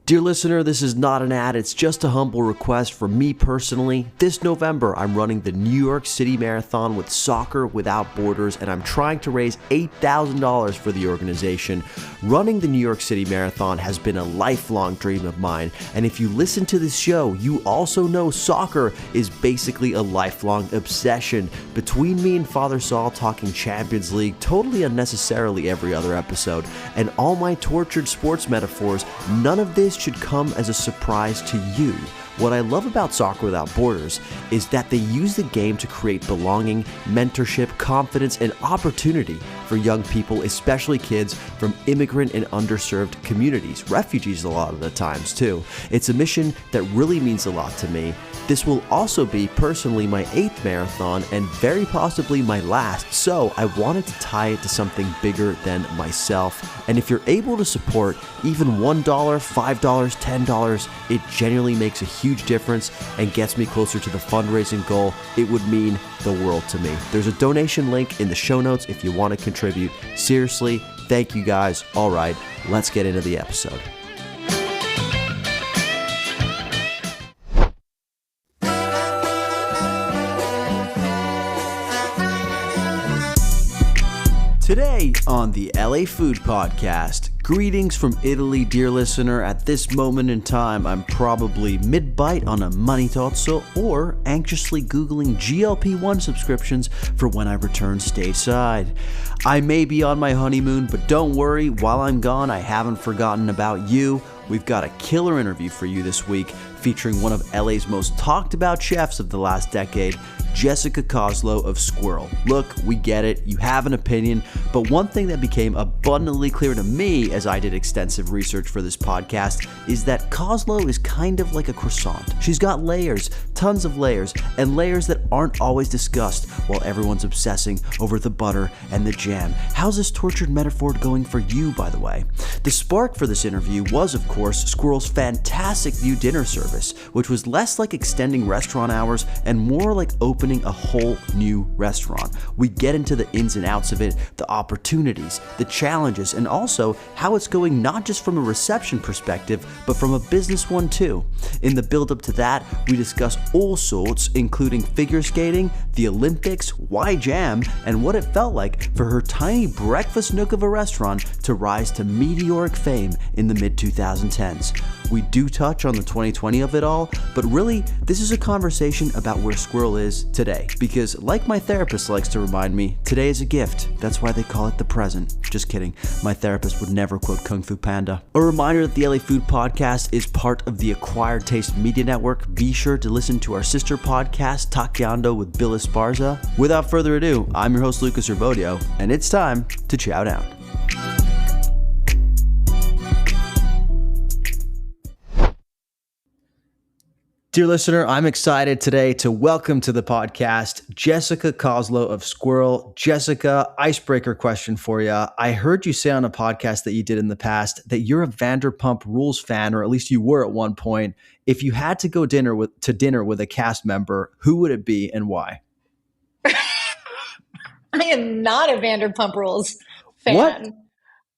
Dear listener, this is not an ad, it's just a humble request from me personally. This November, I'm running the New York City Marathon with Soccer Without Borders, and I'm trying to raise $8,000 for the organization. Running the New York City Marathon has been a lifelong dream of mine, and if you listen to this show, you also know soccer is basically a lifelong obsession. Between me and Father Saul talking Champions League totally unnecessarily every other episode, and all my tortured sports metaphors, none of this should come as a surprise to you. What I love about Soccer Without Borders is that they use the game to create belonging, mentorship, confidence, and opportunity for young people, especially kids from immigrant and underserved communities, refugees a lot of the times too. It's a mission that really means a lot to me. This will also be personally my 8th marathon and very possibly my last, so I wanted to tie it to something bigger than myself. And if you're able to support even $1, $5, $10, it genuinely makes a huge difference and gets me closer to the fundraising goal. It would mean the world to me. There's a donation link in the show notes if you want to contribute. Seriously, thank you guys. All right, let's get into the episode. Today on the LA Food Podcast, greetings from Italy, dear listener. At this moment in time, I'm probably mid-bite on a manitozzo or anxiously Googling GLP-1 subscriptions for when I return stateside. I may be on my honeymoon, but don't worry, while I'm gone, I haven't forgotten about you. We've got a killer interview for you this week featuring one of LA's most talked about chefs of the last decade, Jessica Koslow of Sqirl. Look, we get it, you have an opinion, but one thing that became abundantly clear to me as I did extensive research for this podcast is that Koslow is kind of like a croissant. She's got layers, tons of layers, and layers that aren't always discussed while everyone's obsessing over the butter and the jam. How's this tortured metaphor going for you, by the way? The spark for this interview was, of course, Sqirl's fantastic new dinner service, which was less like extending restaurant hours and more like opening a whole new restaurant. We get into the ins and outs of it, the opportunities, the challenges, and also how it's going not just from a reception perspective, but from a business one too. In the build-up to that, we discuss all sorts, including figure skating, the Olympics, why jam, and what it felt like for her tiny breakfast nook of a restaurant to rise to meteoric fame in the mid-2010s. We do touch on the 2020 of it all, but really, this is a conversation about where Sqirl is today. Because like my therapist likes to remind me, today is a gift. That's why they call it the present. Just kidding. My therapist would never quote Kung Fu Panda. A reminder that the LA Food Podcast is part of the Acquired Taste Media Network. Be sure to listen to our sister podcast, Takiando with Bill Esparza. Without further ado, I'm your host, Lucas Herbodio, and it's time to chow down. Dear listener, I'm excited today to welcome to the podcast Jessica Koslow of Sqirl. Jessica, icebreaker question for you. I heard you say on a podcast that you did in the past that you're a Vanderpump Rules fan, or at least you were at one point. If you had to go to dinner with a cast member, who would it be and why? I am not a Vanderpump Rules fan. What?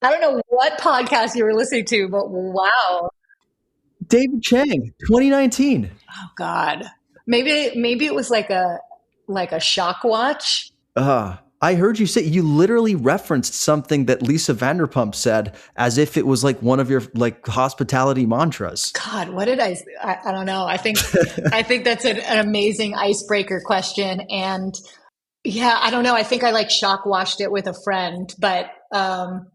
I don't know what podcast you were listening to, but wow. David Chang, 2019. Oh God. Maybe it was like a shock watch. I heard you say, you literally referenced something that Lisa Vanderpump said as if it was like one of your like hospitality mantras. God, what did I don't know. I think that's an amazing icebreaker question. And yeah, I don't know. I think I like shock watched it with a friend, but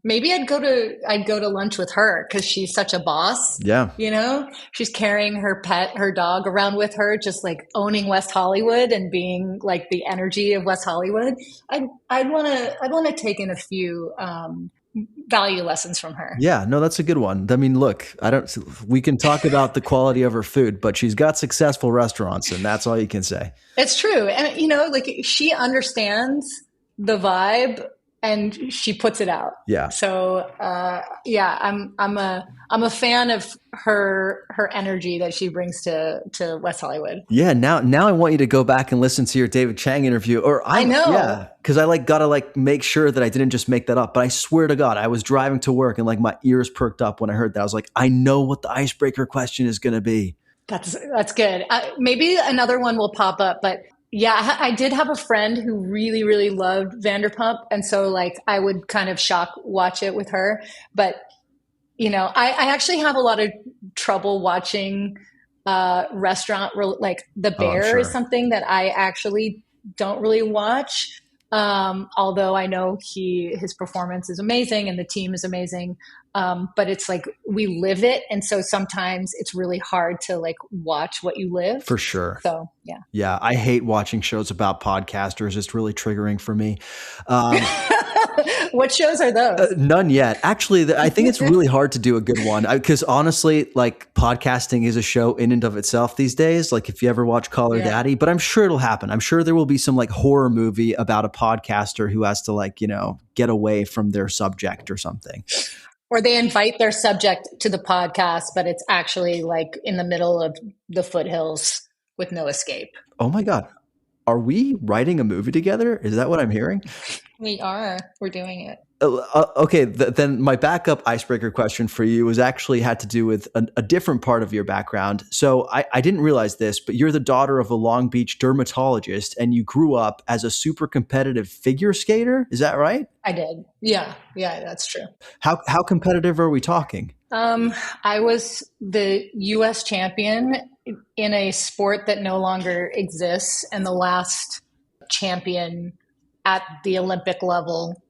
maybe I'd go to lunch with her because she's such a boss. Yeah. You know, she's carrying her dog around with her, just like owning West Hollywood and being like the energy of West Hollywood. I'd want to take in a few value lessons from her. Yeah, no, that's a good one. I mean, look, we can talk about the quality of her food, but she's got successful restaurants and that's all you can say. It's true. And you know, like she understands the vibe and she puts it out. Yeah. So yeah, I'm a fan of her energy that she brings to West Hollywood. Yeah, now I want you to go back and listen to your David Chang interview. Or I know. Yeah, because I gotta make sure that I didn't just make that up. But I swear to God, I was driving to work and my ears perked up when I heard that. I was like, I know what the icebreaker question is gonna be. That's good. Maybe another one will pop up, but yeah, I did have a friend who really, really loved Vanderpump. And so I would kind of shock watch it with her. But, I actually have a lot of trouble watching restaurant, like The Bear sure. is something that I actually don't really watch. Although I know his performance is amazing and the team is amazing. But it's we live it. And so sometimes it's really hard to watch what you live. For sure. So, yeah. Yeah. I hate watching shows about podcasters. It's really triggering for me. What shows are those? None yet. Actually, I think it's really hard to do a good one because honestly, podcasting is a show in and of itself these days. If you ever watch Call Her Daddy, but I'm sure it'll happen. I'm sure there will be some horror movie about a podcaster who has to get away from their subject or something. Or they invite their subject to the podcast, but it's actually in the middle of the foothills with no escape. Oh my God. Are we writing a movie together? Is that what I'm hearing? We are. We're doing it. Okay. Then my backup icebreaker question for you had to do with a different part of your background. So I didn't realize this, but you're the daughter of a Long Beach dermatologist and you grew up as a super competitive figure skater. Is that right? I did. Yeah. Yeah, that's true. How competitive are we talking? I was the U.S. champion in a sport that no longer exists, and the last champion at the Olympic level,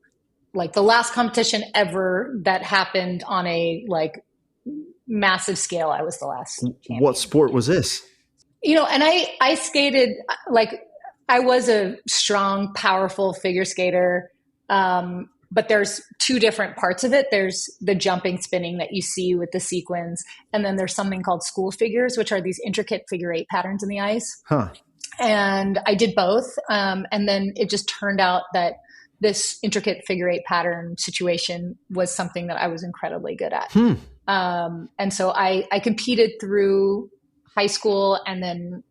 the last competition ever that happened on a massive scale. I was the last champion. What sport was this? And I skated, I was a strong, powerful figure skater. But there's two different parts of it. There's the jumping, spinning that you see with the sequins. And then there's something called school figures, which are these intricate figure eight patterns in the ice. Huh. And I did both. And then it just turned out that this intricate figure eight pattern situation was something that I was incredibly good at. And so I competed through high school and then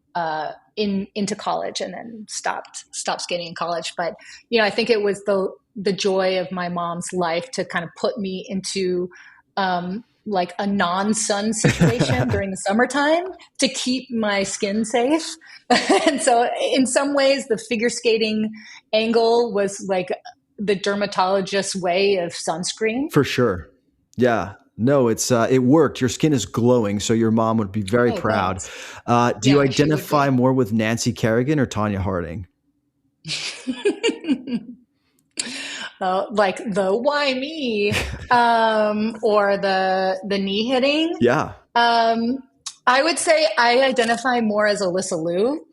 into college, and then stopped skating in college. But I think it was the joy of my mom's life to kind of put me into a non-sun situation during the summertime to keep my skin safe. And so in some ways the figure skating angle was the dermatologist's way of sunscreen. For sure. Yeah. No, it worked. Your skin is glowing, so your mom would be very proud. Do you identify more with Nancy Kerrigan or Tanya Harding? The why me, or the knee hitting. Yeah. I would say I identify more as Alyssa Liu.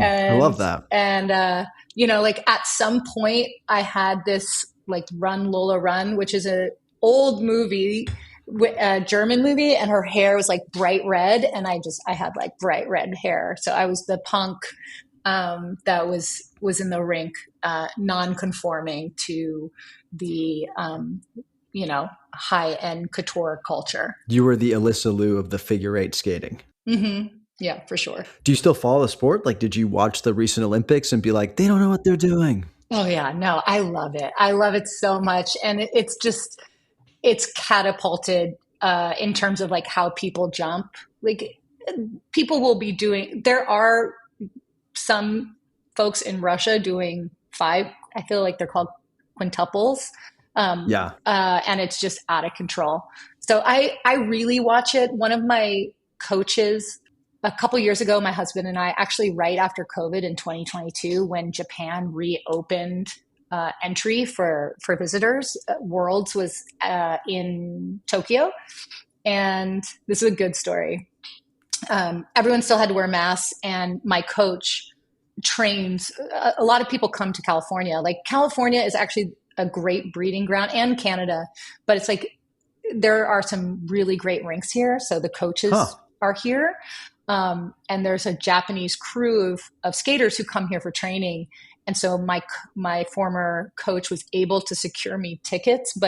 I love that. And at some point I had this Run Lola Run, which is an old movie, a German movie, and her hair was bright red, and I had bright red hair, so I was the punk that was in the rink, non-conforming to the high-end couture culture. You were the Alyssa Liu of the figure eight skating. Mm-hmm. Yeah, for sure. Do you still follow the sport? Did you watch the recent Olympics and be like, they don't know what they're doing? Oh yeah, no, I love it. I love it so much, and it's catapulted in terms of how people jump. People will be doing. There are some folks in Russia doing 5. I feel like they're called quintuples. And it's just out of control. So I really watch it. One of my coaches a couple years ago, my husband and I, actually right after COVID in 2022, when Japan reopened entry for visitors, Worlds was in Tokyo. And this is a good story. Everyone still had to wear masks, and my coach trains. A lot of people come to California. California is actually a great breeding ground, and Canada, but it's there are some really great rinks here. So the coaches are here. And there's a Japanese crew of skaters who come here for training. And so my former coach was able to secure me tickets,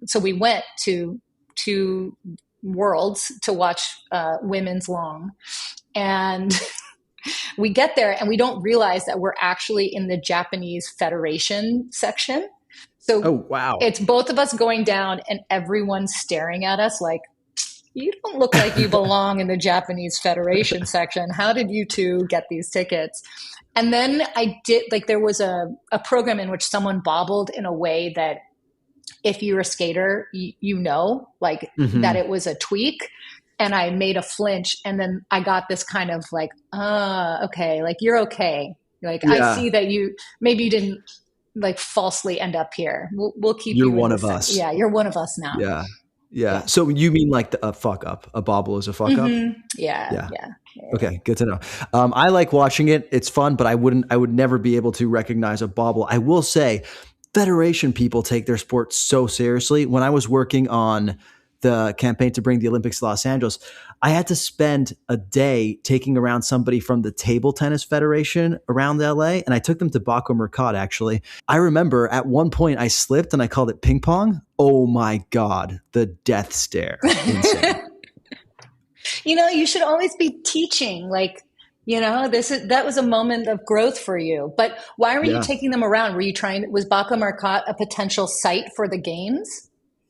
so we went to Worlds to watch women's long, and we get there and we don't realize that we're actually in the Japanese Federation section. So Oh, wow. it's both of us going down and everyone's staring at us like, you don't look like you belong in the Japanese Federation section. How did you two get these tickets? And then there was a program in which someone bobbled in a way that if you're a skater, that it was a tweak. And I made a flinch, and then I got this kind of like, okay, like you're okay. Like I see that maybe you didn't like falsely end up here. We'll keep you. You're one of us. Yeah, you're one of us now. Yeah. So you mean like a fuck up? A bobble is a fuck up? Yeah. Okay, good to know. I like watching it. It's fun, but I would never be able to recognize a bobble. I will say, Federation people take their sport so seriously. When I was working on the campaign to bring the Olympics to Los Angeles, I had to spend a day taking around somebody from the Table Tennis Federation around LA, and I took them to Baco Mercat, actually. I remember at one point I slipped and I called it ping pong. Oh my God, the death stare. Insane. You should always be teaching, like, that was a moment of growth for you. But why were you taking them around? Was Baco Mercat a potential site for the games?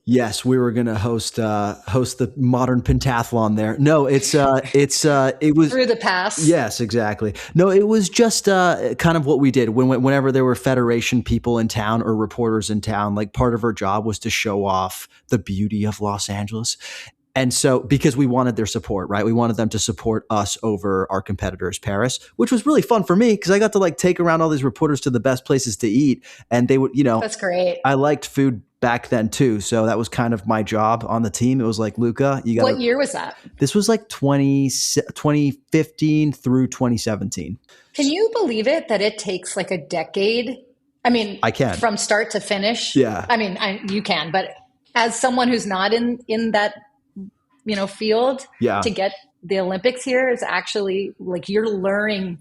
Yes, we were going to host the modern pentathlon there. No, it was through the pass. Yes, exactly. No, it was just kind of what we did whenever there were Federation people in town or reporters in town. Like, part of our job was to show off the beauty of Los Angeles. And so, because we wanted their support, right? We wanted them to support us over our competitors, Paris, which was really fun for me because I got to like take around all these reporters to the best places to eat, and they would, That's great. I liked food back then too, so that was kind of my job on the team. It was like, Luca, you got. What year was that? This was like 2015 through 2017. Can you believe it that it takes like a decade? I mean, I can, from start to finish. Yeah. I mean, you can, but as someone who's not in that field, to get the Olympics here is actually like you're learning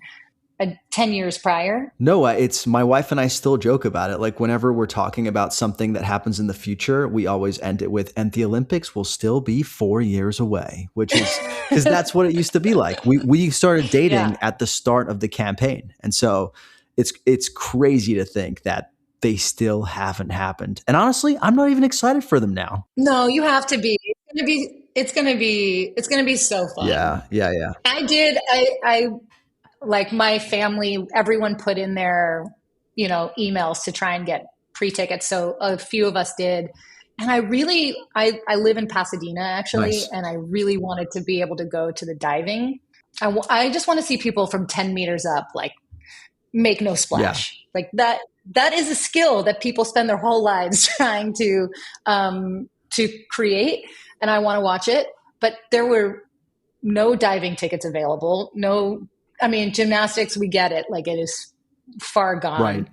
10 years prior. No, it's my wife and I still joke about it. Like, whenever we're talking about something that happens in the future, we always end it with, and the Olympics will still be 4 years away, which is because that's what it used to be like. We started dating at the start of the campaign. And so it's crazy to think that they still haven't happened. And honestly, I'm not even excited for them now. No, you have to be. It's gonna be so fun. Yeah. I like my family, everyone put in their, emails to try and get pre-tickets. So a few of us did. And I live in Pasadena actually. Nice. And I really wanted to be able to go to the diving. I just want to see people from 10 meters up, like make no splash. Yeah. Like that is a skill that people spend their whole lives trying to create. And I want to watch it, but there were no diving tickets available. No, I mean, gymnastics, we get it. Like, it is far gone. Right.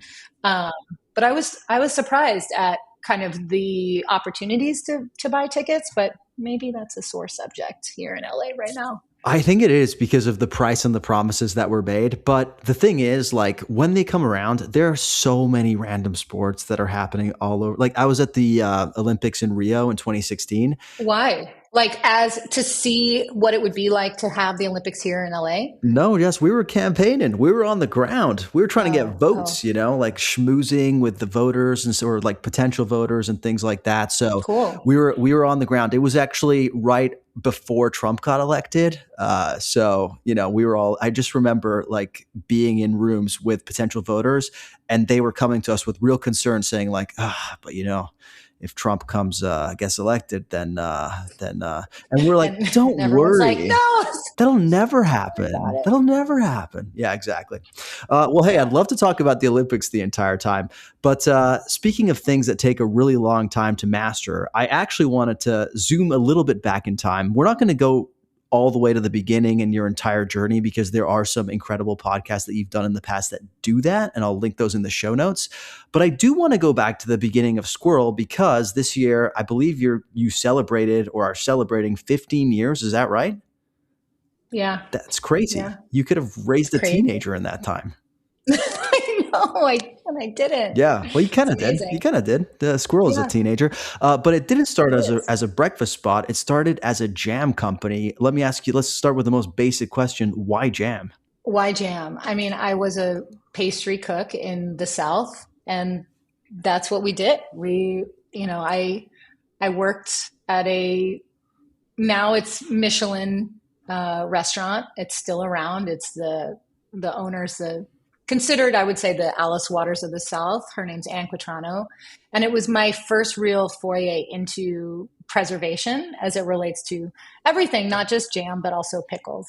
But I was surprised at kind of the opportunities to buy tickets, but maybe that's a sore subject here in LA right now. I think it is because of the price and the promises that were made. But the thing is, like, when they come around, there are so many random sports that are happening all over. Like, I was at the Olympics in Rio in 2016. Why? Like, as to see what it would be like to have the Olympics here in LA? No, yes, we were campaigning. We were on the ground. We were trying to get votes, like schmoozing with the voters and or like potential voters and things like that. So cool. we were on the ground. It was actually right before Trump got elected. So, we were all, I just remember like being in rooms with potential voters, and they were coming to us with real concern saying like, but if Trump gets elected, then and we're like, don't worry, like, no, that'll never happen. That'll never happen. Yeah, exactly. Well, hey, I'd love to talk about the Olympics the entire time, but speaking of things that take a really long time to master, I actually wanted to zoom a little bit back in time. We're not going to go all the way to the beginning and your entire journey, because there are some incredible podcasts that you've done in the past that do that, and I'll link those in the show notes. But I do want to go back to the beginning of Sqirl, because this year, I believe you celebrated or are celebrating 15 years. Is that right? Yeah. That's crazy. Yeah. You could have raised a teenager in that time. I know, I didn't. Yeah, well, you kind It's of did. You amazing. kind of did. The Sqirl is a Yeah, teenager, but it didn't start it as is. a breakfast spot. It started as a jam company. Let me ask you. Let's start with the most basic question: why jam? Why jam? I mean, I was a pastry cook in the South, and that's what we did. I worked at a now it's Michelin restaurant. It's still around. It's the owner's the considered, I would say, the Alice Waters of the South. Her name's Ann Quatrano, and it was my first real foray into preservation as it relates to everything, not just jam, but also pickles.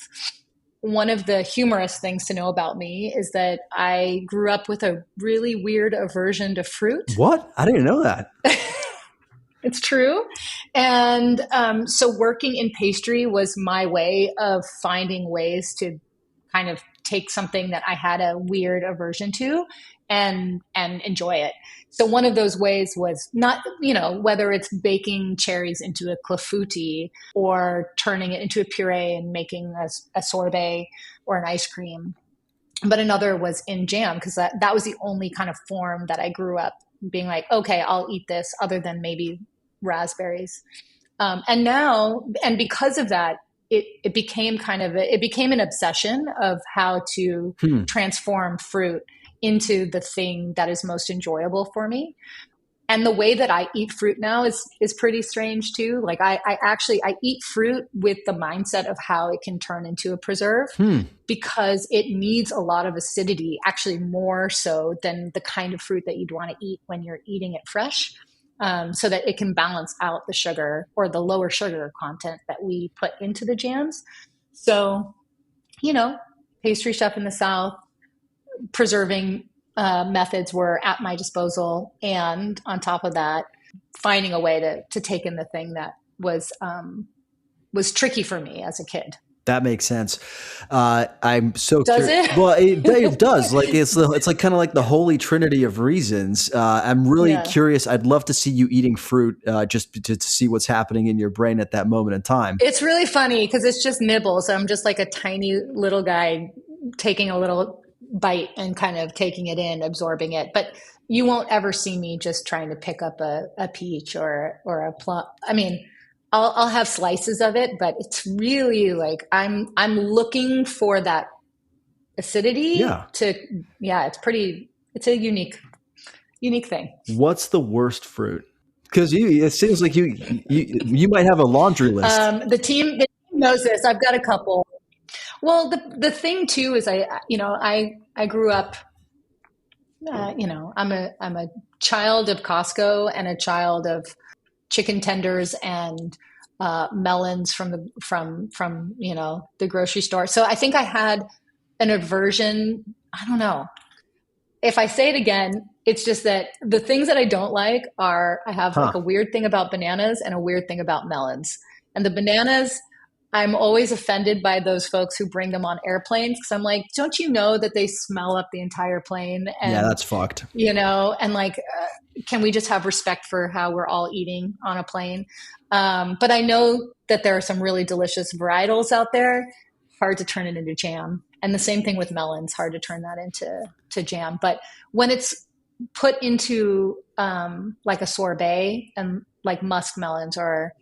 One of the humorous things to know about me is that I grew up with a really weird aversion to fruit. What? I didn't know that. It's true. And so working in pastry was my way of finding ways to kind of take something that I had a weird aversion to and enjoy it. So one of those ways was not, whether it's baking cherries into a clafouti or turning it into a puree and making a sorbet or an ice cream. But another was in jam because that was the only kind of form that I grew up being like, okay, I'll eat this other than maybe raspberries. And because of that, it became it became an obsession of how to transform fruit into the thing that is most enjoyable for me. And the way that I eat fruit now is pretty strange too. Like I eat fruit with the mindset of how it can turn into a preserve because it needs a lot of acidity, actually more so than the kind of fruit that you'd want to eat when you're eating it fresh. So that it can balance out the sugar or the lower sugar content that we put into the jams. So, pastry chef in the South, preserving methods were at my disposal. And on top of that, finding a way to take in the thing that was tricky for me as a kid. That makes sense. I'm so Does curious. it? Well, it does. Like it's like kind of like the holy trinity of reasons. I'm really Yeah. curious. I'd love to see you eating fruit, just to see what's happening in your brain at that moment in time. It's really funny because it's just nibbles. I'm just like a tiny little guy taking a little bite and kind of taking it in, absorbing it. But you won't ever see me just trying to pick up a peach or a plum. I mean, I'll have slices of it, but it's really like I'm looking for that acidity Yeah. it's a unique thing. What's the worst fruit? Because it seems like you might have a laundry list. The team knows this. I've got a couple. Well, the thing too is I grew up. I'm a child of Costco and a child of chicken tenders and melons from the grocery store. So I think I had an aversion. I don't know. If I say it again, it's just that the things that I don't like are I have like a weird thing about bananas and a weird thing about melons. And the bananas, I'm always offended by those folks who bring them on airplanes because I'm like, don't you know that they smell up the entire plane? And, yeah, that's fucked. And like, can we just have respect for how we're all eating on a plane? But I know that there are some really delicious varietals out there. Hard to turn it into jam. And the same thing with melons, hard to turn that into jam. But when it's put into like a sorbet and like musk melons, or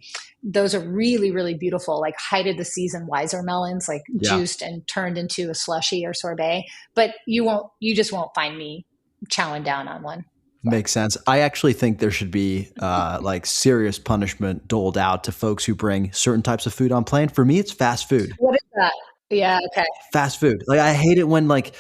those are really, really beautiful, like height of the season Weiser melons, like juiced and turned into a slushy or sorbet. But you just won't find me chowing down on one. Makes sense. I actually think there should be like serious punishment doled out to folks who bring certain types of food on plane. For me, it's fast food. What is that? Yeah. Okay. Fast food. Like I hate it when like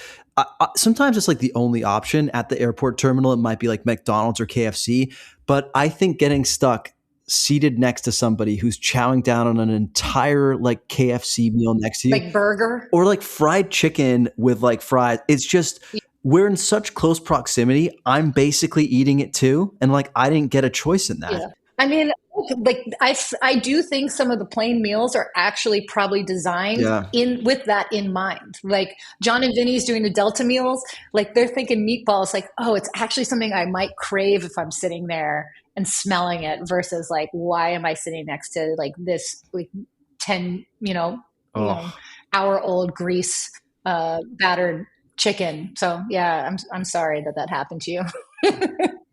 sometimes it's like the only option at the airport terminal. It might be like McDonald's or KFC, but I think getting stuck seated next to somebody who's chowing down on an entire like KFC meal next to you, like burger or like fried chicken with like fries. It's just, we're in such close proximity. I'm basically eating it too. And like, I didn't get a choice in that. Yeah. I mean, like I do think some of the plain meals are actually probably designed with that in mind. Like John and Vinny's doing the Delta meals, like they're thinking meatballs, like, oh, it's actually something I might crave if I'm sitting there and smelling it versus like, why am I sitting next to like this like 10, hour old grease battered chicken. So yeah, I'm sorry that happened to you.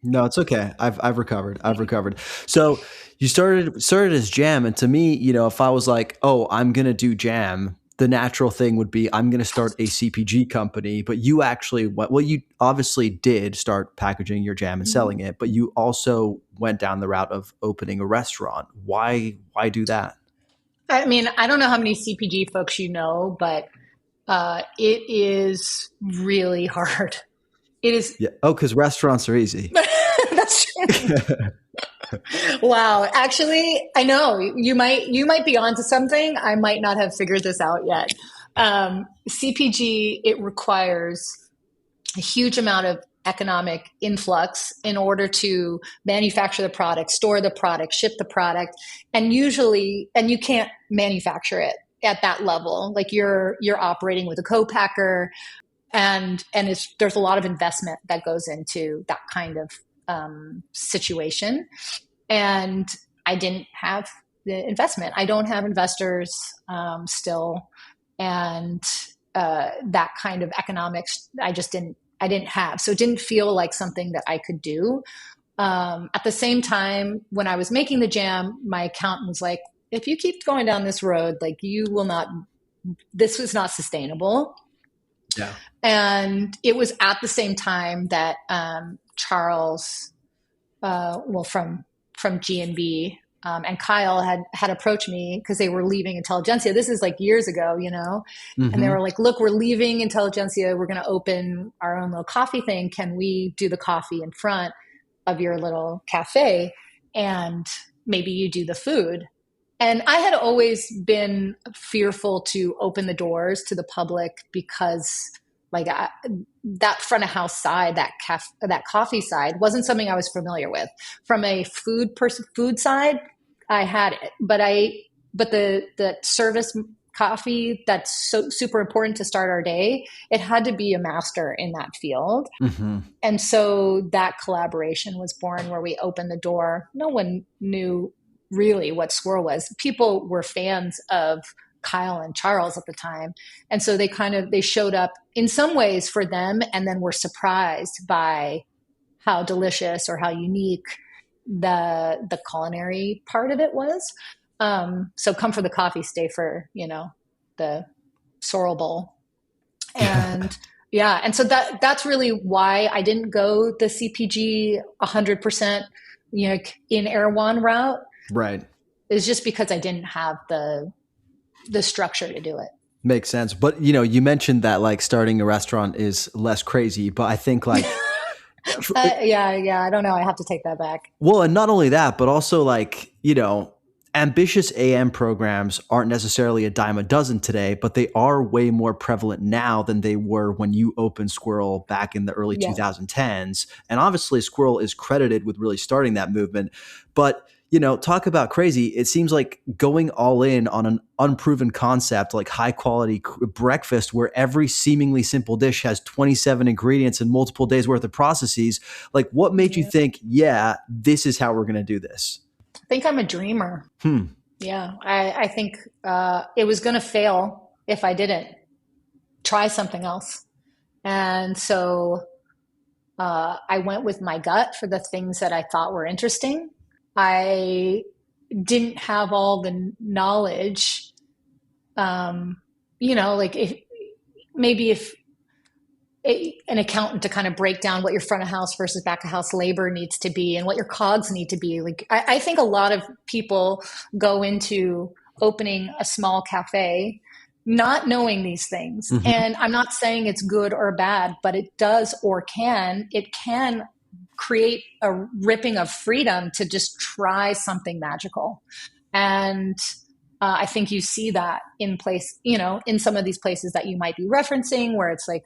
No, it's okay. I've recovered. I've recovered. So you started as jam, and to me, if I was like, oh, I'm gonna do jam, the natural thing would be I'm gonna start a CPG company. But you actually well, you obviously did start packaging your jam and selling it, but you also went down the route of opening a restaurant. Why do that? I mean, I don't know how many CPG folks you know, but it is really hard. It is. Yeah. Oh, because restaurants are easy. That's true. Wow. Actually, I know you might be onto something. I might not have figured this out yet. CPG, it requires a huge amount of economic influx in order to manufacture the product, store the product, ship the product, and you can't manufacture it at that level. Like you're operating with a co-packer, and there's a lot of investment that goes into that kind of situation. And I didn't have the investment. I don't have investors still, and that kind of economics I didn't have. So it didn't feel like something that I could do. At the same time, when I was making the jam, my accountant was like, if you keep going down this road, like you will not, this was not sustainable. Yeah. And it was at the same time that Charles, from G&B, and Kyle had approached me because they were leaving Intelligentsia. This is like years ago, and they were like, look, we're leaving Intelligentsia. We're going to open our own little coffee thing. Can we do the coffee in front of your little cafe? And maybe you do the food. And I had always been fearful to open the doors to the public because that front of house side, that coffee side wasn't something I was familiar with. From a food side, I had it, but the service coffee that's so super important to start our day, it had to be a master in that field. Mm-hmm. And so that collaboration was born where we opened the door. No one knew really what Sqirl was. People were fans of Kyle and Charles at the time. And so they showed up in some ways for them and then were surprised by how delicious or how unique the culinary part of it was. So come for the coffee, stay for, the sorrel bowl. And yeah. And so that's really why I didn't go the CPG 100%, in Erewhon route. Right. It's just because I didn't have the structure to do it. Makes sense. But, you mentioned that like starting a restaurant is less crazy, but I think like, yeah. I don't know. I have to take that back. Well, and not only that, but also like, ambitious AM programs aren't necessarily a dime a dozen today, but they are way more prevalent now than they were when you opened Sqirl back in the early 2010s. And obviously Sqirl is credited with really starting that movement. But, talk about crazy. It seems like going all in on an unproven concept like high quality breakfast where every seemingly simple dish has 27 ingredients and multiple days worth of processes. Like what made you think, this is how we're going to do this? I think I'm a dreamer. Yeah. I think it was going to fail if I didn't try something else. And so I went with my gut for the things that I thought were interesting. I didn't have all the knowledge, like if an accountant to kind of break down what your front of house versus back of house labor needs to be and what your cogs need to be. Like, I think a lot of people go into opening a small cafe not knowing these things. Mm-hmm. And I'm not saying it's good or bad, but it can create a ripping of freedom to just try something magical. And I think you see that in some of these places that you might be referencing where it's like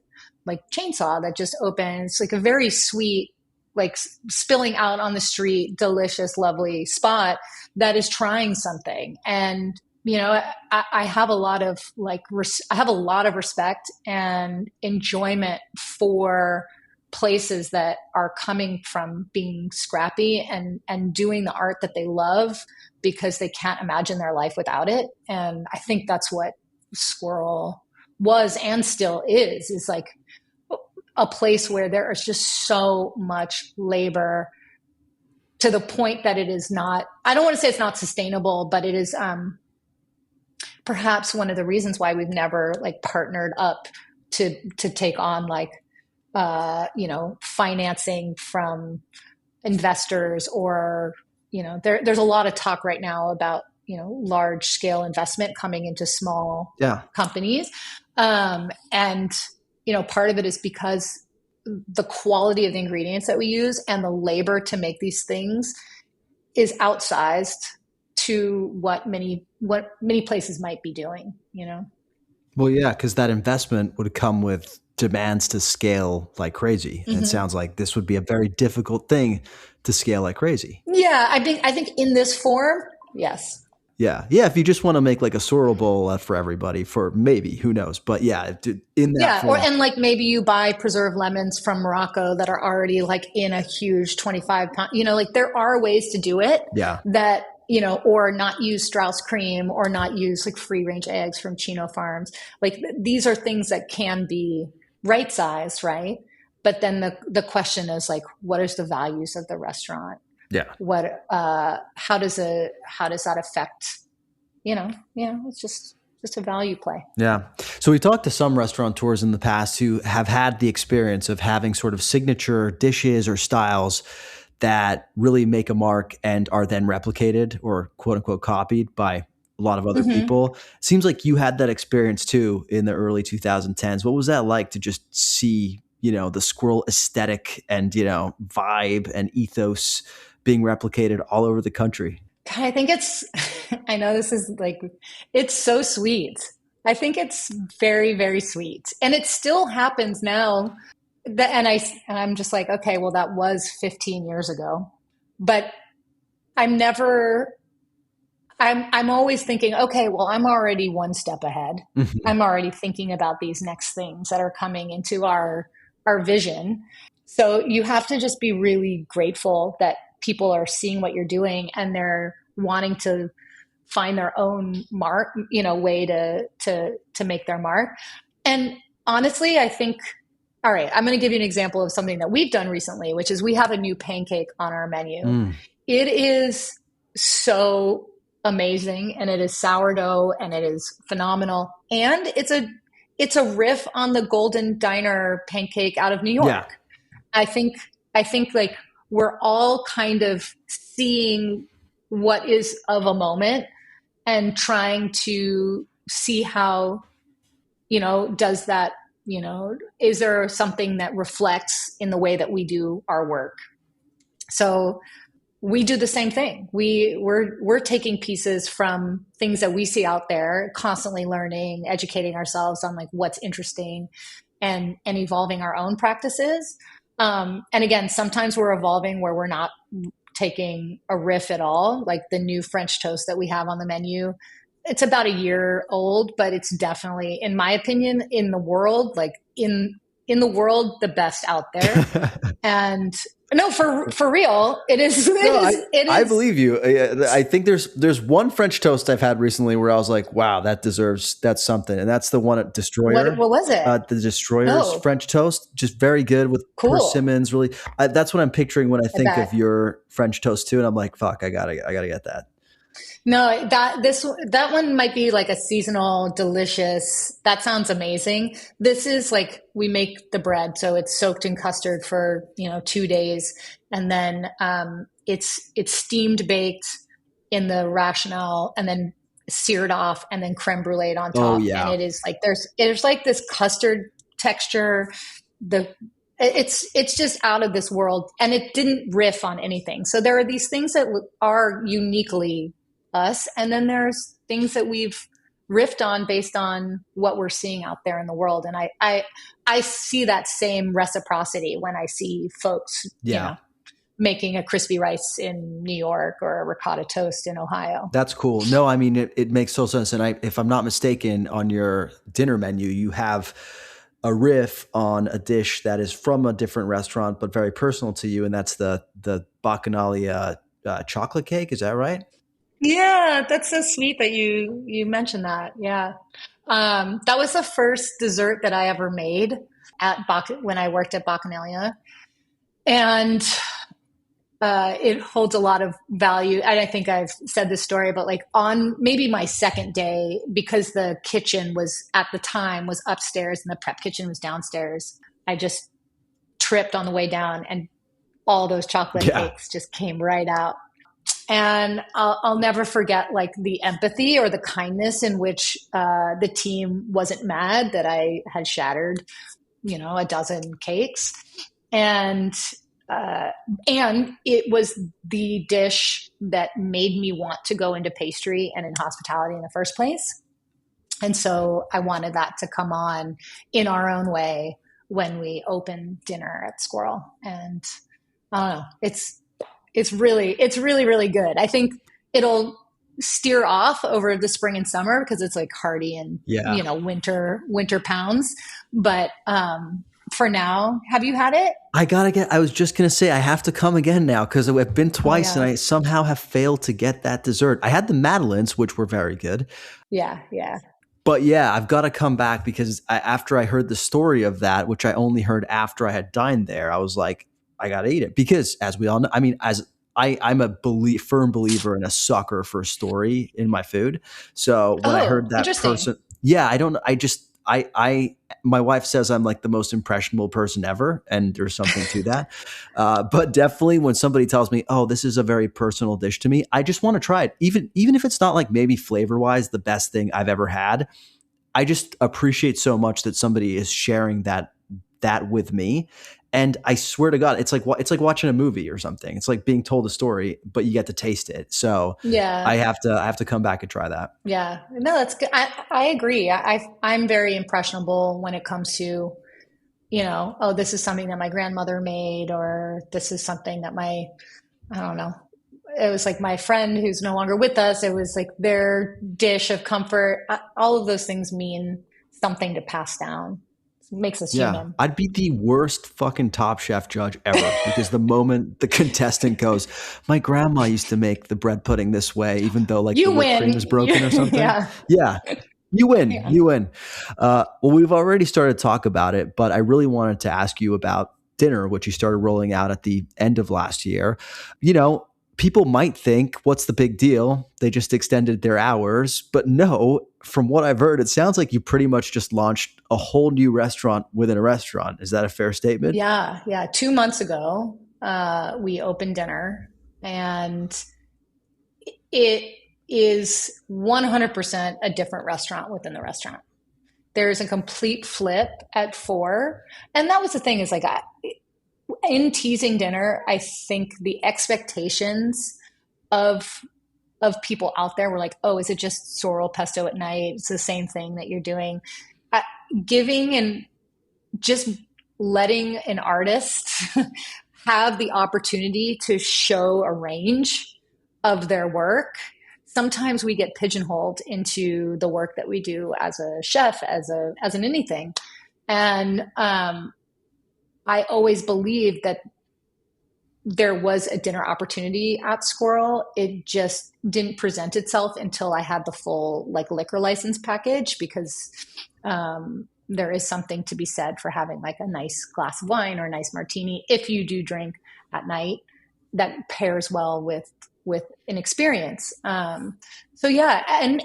Chainsaw that just opens. It's like a very sweet, like spilling out on the street, delicious, lovely spot that is trying something. And, I have a lot of respect and enjoyment for places that are coming from being scrappy and doing the art that they love because they can't imagine their life without it. And I think that's what Sqirl was and still is like a place where there is just so much labor to the point that it is not, I don't want to say it's not sustainable, but it is perhaps one of the reasons why we've never like partnered up to take on like, financing from investors or, there's a lot of talk right now about, large scale investment coming into small companies. And, part of it is because the quality of the ingredients that we use and the labor to make these things is outsized to what many places might be doing, Well, yeah, because that investment would come with demands to scale like crazy. And it sounds like this would be a very difficult thing to scale like crazy. Yeah, I think in this form, yes. Yeah. Yeah. If you just want to make like a Sqirl bowl for everybody for maybe, who knows? But yeah, in that form. And like maybe you buy preserved lemons from Morocco that are already like in a huge 25-pound, like there are ways to do it that, or not use Strauss cream or not use like free range eggs from Chino farms. Like these are things that can be right sized, right? But then the question is like, what is the values of the restaurant? Yeah. What, how does that affect, it's just a value play. Yeah. So we talked to some restaurateurs in the past who have had the experience of having sort of signature dishes or styles that really make a mark and are then replicated or quote unquote copied by a lot of other people. Seems like you had that experience too in the early 2010s. What was that like to just see, the Sqirl aesthetic and, vibe and ethos being replicated all over the country? God, I think I know this is like, it's so sweet. I think it's very, very sweet. And it still happens now. And I'm just like, okay, well, that was 15 years ago. But I'm always thinking, okay, well, I'm already one step ahead. I'm already thinking about these next things that are coming into our vision. So you have to just be really grateful that people are seeing what you're doing and they're wanting to find their own mark, way to make their mark. And honestly, I think, all right, I'm going to give you an example of something that we've done recently, which is we have a new pancake on our menu. It is so amazing and it is sourdough and it is phenomenal. And it's a riff on the Golden Diner pancake out of New York. Yeah. I think like we're all kind of seeing what is of a moment and trying to see how, does that, is there something that reflects in the way that we do our work? So we do the same thing. We're taking pieces from things that we see out there, constantly learning, educating ourselves on like what's interesting and evolving our own practices. And again, sometimes we're evolving where we're not taking a riff at all, like the new French toast that we have on the menu. It's about a year old, but it's definitely, in my opinion, in the world, like in the world, the best out there. And no, for real, it is. I believe you. I think there's one French toast I've had recently where I was like, wow, that's something. And that's the one at Destroyer. What was it? The Destroyer's French toast, just very good with persimmons. Really, that's what I'm picturing when I think of your French toast too. And I'm like, fuck, I gotta get that. No, that one might be like a seasonal, delicious. That sounds amazing. This is like we make the bread, so it's soaked in custard for 2 days, and then it's steamed baked in the rationale, and then seared off, and then creme brulee on top. Oh, yeah. And it is like there's like this custard texture. It's just out of this world, and it didn't riff on anything. So there are these things that are uniquely us, and then there's things that we've riffed on based on what we're seeing out there in the world. And I see that same reciprocity when I see folks making a crispy rice in New York or a ricotta toast in Ohio. That's cool. No, I mean it makes total sense. And if I'm not mistaken, on your dinner menu you have a riff on a dish that is from a different restaurant but very personal to you, and that's the Bacchanalia chocolate cake. Is that right? Yeah, that's so sweet that you mentioned that. Yeah. That was the first dessert that I ever made. when I worked at Bacchanalia. And it holds a lot of value. And I think I've said this story, but like on maybe my second day, because the kitchen was at the time was upstairs and the prep kitchen was downstairs, I just tripped on the way down and all those chocolate cakes just came right out. And I'll never forget like the empathy or the kindness in which the team wasn't mad that I had shattered, a dozen cakes. And it was the dish that made me want to go into pastry and in hospitality in the first place. And so I wanted that to come on in our own way when we open dinner at Sqirl. And I don't know, it's really, really good. I think it'll steer off over the spring and summer because it's like hearty and, winter pounds. But, for now, have you had it? I was just going to say, I have to come again now because I've been twice and I somehow have failed to get that dessert. I had the Madeleines, which were very good. Yeah. Yeah. But yeah, I've got to come back because after I heard the story of that, which I only heard after I had dined there, I was like, I got to eat it because as we all know, I mean, I'm a firm believer and a sucker for story in my food. So when I heard that person, my wife says I'm like the most impressionable person ever, and there's something to that. But definitely when somebody tells me, oh, this is a very personal dish to me, I just want to try it. Even if it's not like maybe flavor wise, the best thing I've ever had. I just appreciate so much that somebody is sharing that with me. And I swear to God, it's like watching a movie or something. It's like being told a story, but you get to taste it. So yeah, I have to come back and try that. Yeah, no, that's good. I agree. I'm very impressionable when it comes to, oh, this is something that my grandmother made, or this is something that I don't know. It was like my friend who's no longer with us. It was like their dish of comfort. All of those things mean something to pass down. Makes us human. I'd be the worst fucking Top Chef judge ever because the moment the contestant goes, my grandma used to make the bread pudding this way, even though like the whipped cream was broken or something. Yeah. You win. Yeah. You win. Well, we've already started to talk about it, but I really wanted to ask you about dinner, which you started rolling out at the end of last year. People might think, what's the big deal? They just extended their hours. But no, from what I've heard, it sounds like you pretty much just launched a whole new restaurant within a restaurant. Is that a fair statement? Yeah. 2 months ago, we opened dinner, and it is 100% a different restaurant within the restaurant. There's a complete flip at 4. And that was the thing is like, in teasing dinner, I think the expectations of people out there were like, oh, is it just sorrel pesto at night? It's the same thing that you're doing. Giving and just letting an artist have the opportunity to show a range of their work. Sometimes we get pigeonholed into the work that we do as a chef, as an anything. And I always believed that there was a dinner opportunity at Sqirl. It just didn't present itself until I had the full like liquor license package, because there is something to be said for having like a nice glass of wine or a nice martini if you do drink at night. That pairs well with an experience. So yeah, and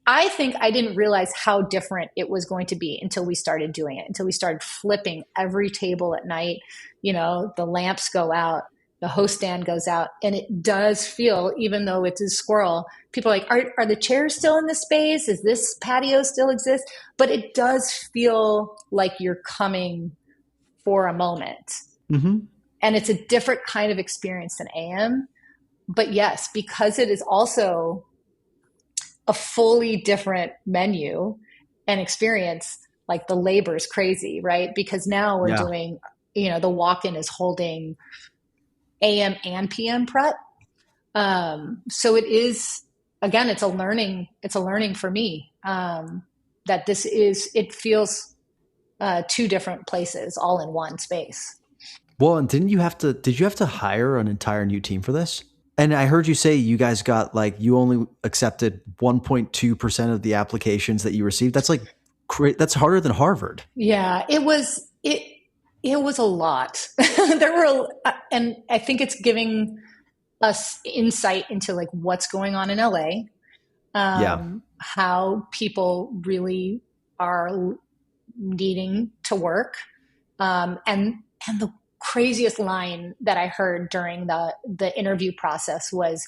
I think I didn't realize how different it was going to be until we started doing it, until we started flipping every table at night. The lamps go out, the host stand goes out, and it does feel, even though it's a Sqirl, people are like, are the chairs still in the space? Is this patio still exist? But it does feel like you're coming for a moment. Mm-hmm. And it's a different kind of experience than AM. But yes, because it is also a fully different menu and experience, like the labor is crazy, right? Because now we're doing, the walk-in is holding AM and PM prep. So it is, again, it's a learning for me, that it feels 2 different places all in one space. Well, and did you have to hire an entire new team for this? And I heard you say you guys got you only accepted 1.2% of the applications that you received. That's like great. That's harder than Harvard. Yeah, it was It it was a lot. There were, and I think it's giving us insight into like what's going on in LA, Yeah. how people really are needing to work, and the craziest line that I heard during the interview process was,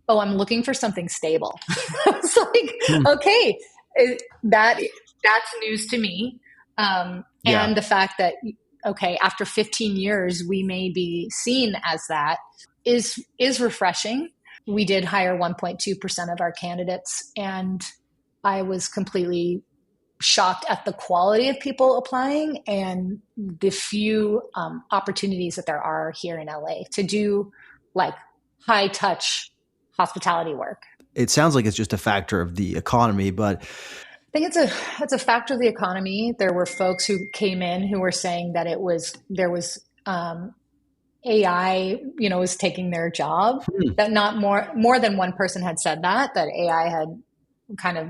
"Oh, I'm looking for something stable." I was Hmm. like, "Okay, that's news to me." Yeah. And the fact that, okay, after 15 years, we may be seen as that is refreshing. We did hire 1.2% of our candidates, and I was completely shocked at the quality of people applying and the few opportunities that there are here in LA to do like high touch hospitality work. It sounds like it's just a factor of the economy, but I think it's a factor of the economy. There were folks who came in who were saying that there was AI, was taking their job. hmm, That not more than one person had said that AI had kind of,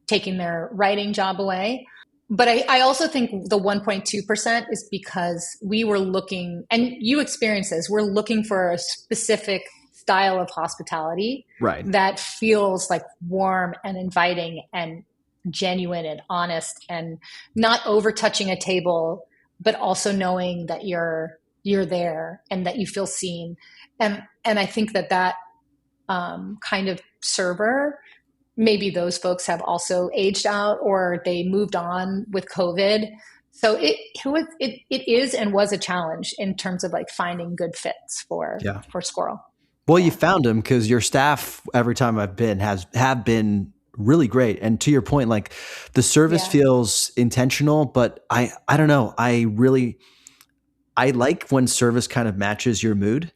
taking their writing job away. But I also think the 1.2% is because we were looking, and you experience this, we're looking for a specific style of hospitality right. that feels like warm and inviting and genuine and honest, and not over touching a table, but also knowing that you're there and that you feel seen. And I think that kind of server, maybe those folks have also aged out or they moved on with COVID. So it is and was a challenge in terms of like finding good fits Yeah. for Sqirl. Well, you Yeah. found them because your staff every time I've been have been really great. And to your point, like the service Yeah. feels intentional, but I don't know. I like when service kind of matches your mood.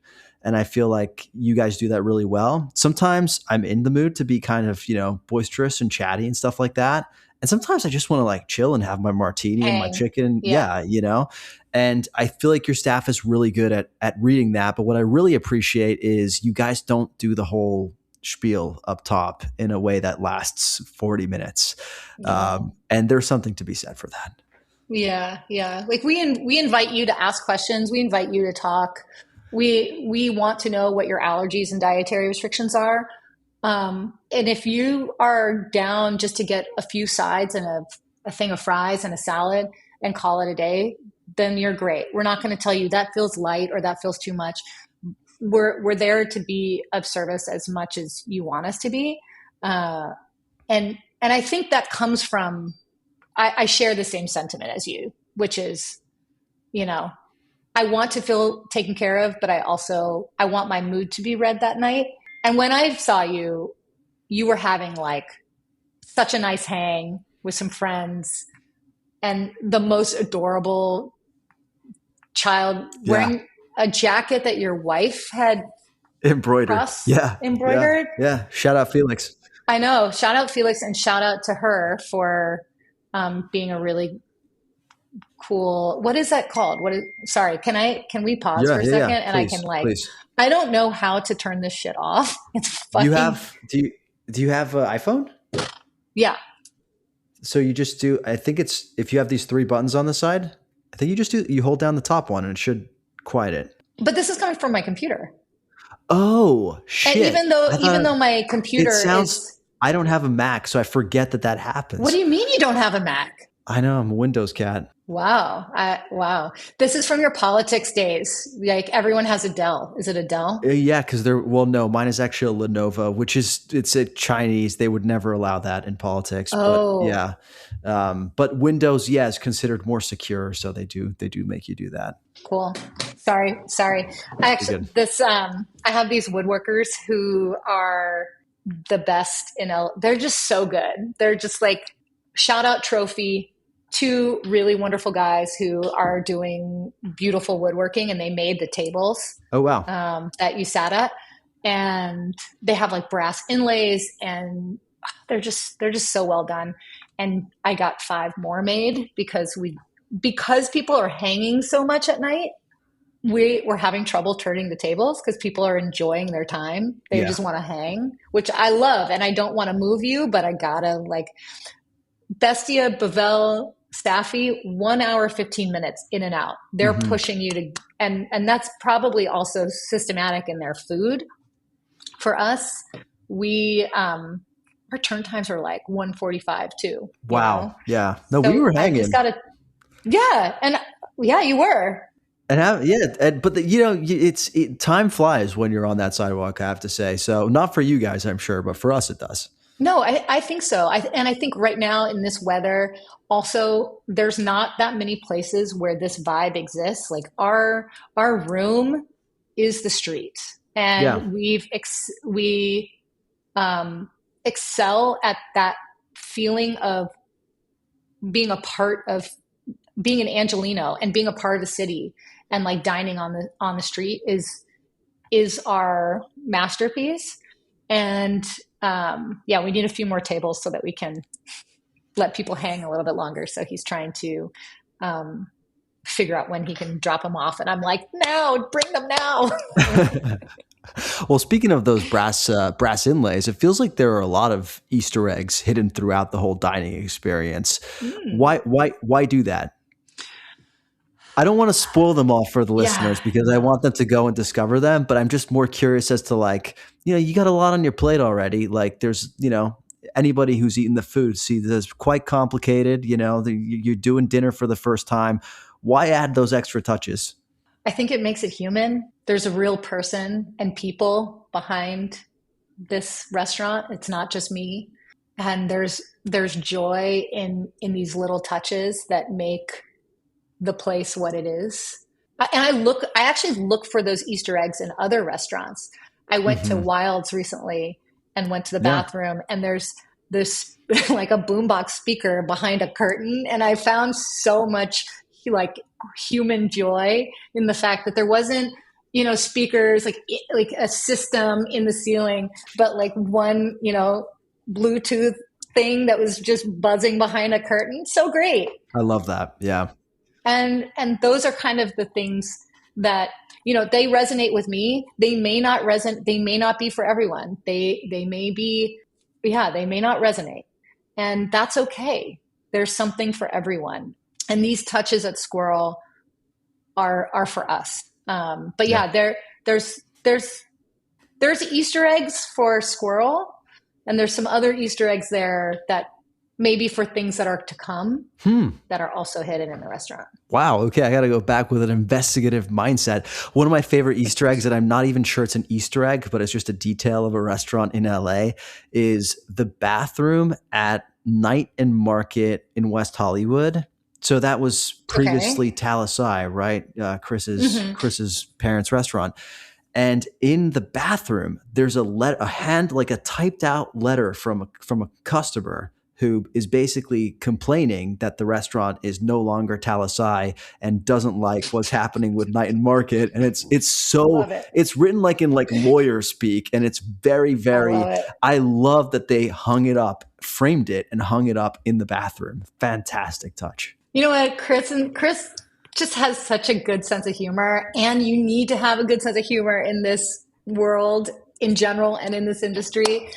And I feel like you guys do that really well. Sometimes I'm in the mood to be kind of, boisterous and chatty and stuff like that. And sometimes I just want to like chill and have my martini and my Hang. chicken. Yeah. Yeah. And I feel like your staff is really good at reading that. But what I really appreciate is you guys don't do the whole spiel up top in a way that lasts 40 minutes. Yeah. And there's something to be said for that. Yeah, yeah. Like we invite you to ask questions. We invite you to talk. We want to know what your allergies and dietary restrictions are. And if you are down just to get a few sides and a thing of fries and a salad and call it a day, then you're great. We're not going to tell you that feels light or that feels too much. We're there to be of service as much as you want us to be. And I think that comes from, I share the same sentiment as you, which is, you know, I want to feel taken care of, but I want my mood to be read that night. And when I saw you, you were having like such a nice hang with some friends and the most adorable child Yeah. wearing a jacket that your wife had Embroidered. cross Yeah. Yeah. embroidered. Yeah. Shout out Felix. I know. Shout out Felix and shout out to her for being a really cool. What is that called? Sorry, can we pause Yeah. for a Yeah. second Yeah. and I can Please. like, Please. I don't know how to turn this shit off. It's Do you fucking, have do you have an iPhone? yeah. So you just do I think it's if you have these three buttons on the side, I think you hold down the top one and it should quiet it. But this is coming from my computer. Oh, And shit. even though my computer It sounds is, I don't have a Mac, so I forget that what happens. do you mean you don't have a Mac? I know I'm a Windows cat. Wow. Wow. This is from your politics days. Like everyone has a Dell. Is it a Dell? Yeah, because no, mine is actually a Lenovo, which is it's a Chinese. They would never allow that in politics. But Oh, yeah, but Windows, yeah, is considered more secure, so they do make you do that. cool. Sorry. I You're actually, good. I have these woodworkers who are the best they're just so good. They're just like, shout out trophy, two really wonderful guys who are doing beautiful woodworking, and they made the tables Oh wow, that you sat at, and they have like brass inlays, and they're just so well done. And I got 5 more made because people are hanging so much at night. We're having trouble turning the tables because people are enjoying their time. They yeah, just want to hang, which I love, and I don't want to move you, but I gotta like Bestia, Bavel, staffy, 1 hour, 15 minutes in and out. They're Mm-hmm. pushing you to, and that's probably also systematic in their food. For us, we, our turn times are like 1:45 too, you know? Wow. Yeah. No, we So were I've just hanging. got to, yeah. And yeah, you were. And but time flies when you're on that sidewalk, I have to say. So not for you guys, I'm sure, but for us, it does. No, I think so. And I think right now in this weather, also, there's not that many places where this vibe exists. Like our room is the street, Yeah. and we excel at that feeling of being a part of being an Angelino and being a part of the city, and like dining on the street is our masterpiece. And yeah, we need a few more tables so that we can let people hang a little bit longer. So he's trying to figure out when he can drop them off. And I'm like, no, bring them now. Well, speaking of those brass inlays, it feels like there are a lot of Easter eggs hidden throughout the whole dining experience. Why do that? I don't want to spoil them all for the listeners because I want them to go and discover them, but I'm just more curious as to like, you got a lot on your plate already. Like there's, anybody who's eaten the food sees this quite complicated, you're doing dinner for the first time. Why add those extra touches? I think it makes it human. There's a real person and people behind this restaurant. It's not just me. And there's joy in these little touches that make the place what it is. And I actually look for those Easter eggs in other restaurants. I went to Wilds recently and went to the bathroom, and there's this like a boombox speaker behind a curtain. And I found so much like human joy in the fact that there wasn't, speakers, like a system in the ceiling, but like one, Bluetooth thing that was just buzzing behind a curtain. So great. I love that. Yeah. And those are kind of the things that, they resonate with me. They may not resonate. They may not be for everyone. They may be, they may not resonate. And that's okay. There's something for everyone. And these touches at Sqirl are for us. But there's Easter eggs for Sqirl, and there's some other Easter eggs there that maybe for things that are to come that are also hidden in the restaurant. Wow. Okay. I got to go back with an investigative mindset. One of my favorite Easter eggs that I'm not even sure it's an Easter egg, but it's just a detail of a restaurant in LA is the bathroom at Night and Market in West Hollywood. So that was previously Talisai, right? Chris's parents' restaurant. And in the bathroom, there's a typed out letter from a customer who is basically complaining that the restaurant is no longer Talisai and doesn't like what's happening with Night and Market. And it's written like in like lawyer speak, and it's very, very, I love that they framed it and hung it up in the bathroom. Fantastic touch. You know what, Chris just has such a good sense of humor, and you need to have a good sense of humor in this world in general and in this industry.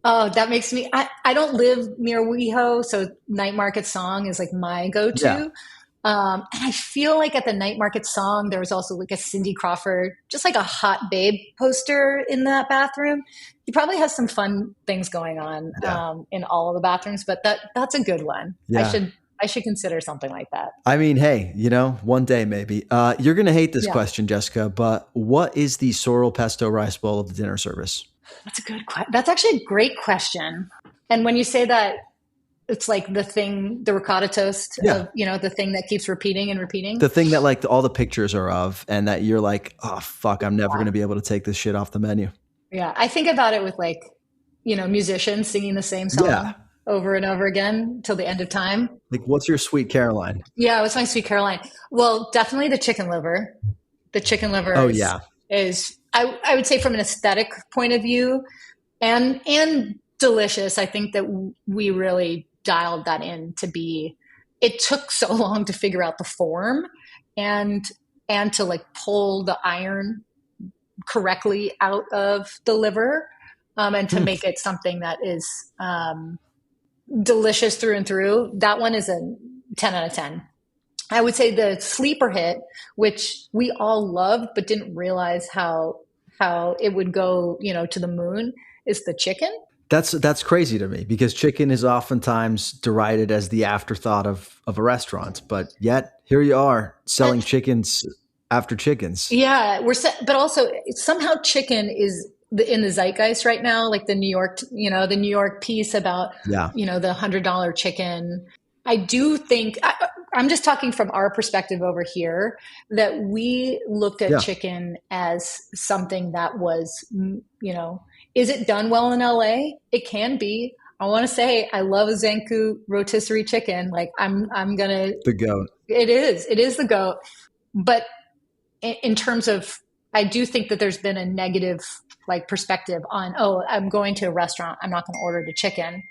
Oh, that makes me, I don't live near WeHo, so Night Market Song is like my go-to. Yeah. And I feel like at the Night Market Song, there was also like a Cindy Crawford, just like a hot babe poster in that bathroom. He probably has some fun things going on in all of the bathrooms, but that's a good one. Yeah. I should consider something like that. I mean, hey, one day maybe. You're going to hate this question, Jessica, but what is the sorrel pesto rice bowl of the dinner service? That's a good question. That's actually a great question. And when you say that, it's like the ricotta toast of, the thing that keeps repeating and repeating. The thing that like all the pictures are of, and that you're like, oh, fuck, I'm never going to be able to take this shit off the menu. Yeah. I think about it with like, musicians singing the same song over and over again till the end of time. Like, what's your Sweet Caroline? Yeah, what's my Sweet Caroline? Well, definitely the chicken liver. The chicken liver is I would say from an aesthetic point of view and delicious. I think that we really dialed that in to be, it took so long to figure out the form and to like pull the iron correctly out of the liver and to make it something that is delicious through and through. That one is 10 out of 10. I would say the sleeper hit, which we all loved but didn't realize how it would go, to the moon, is the chicken. That's crazy to me because chicken is oftentimes derided as the afterthought of a restaurant, but yet here you are selling And chickens after chickens. yeah, but also somehow chicken is in the zeitgeist right now, like the New York piece about, Yeah. the $100 chicken. I do think I'm just talking from our perspective over here that we looked at Yeah. chicken as something that was, is it done well in LA? It can be. I want to say I love a Zanku rotisserie chicken. Like I'm gonna. The goat. It is the goat. But in terms of, I do think that there's been a negative like perspective on, oh, I'm going to a restaurant, I'm not going to order the chicken.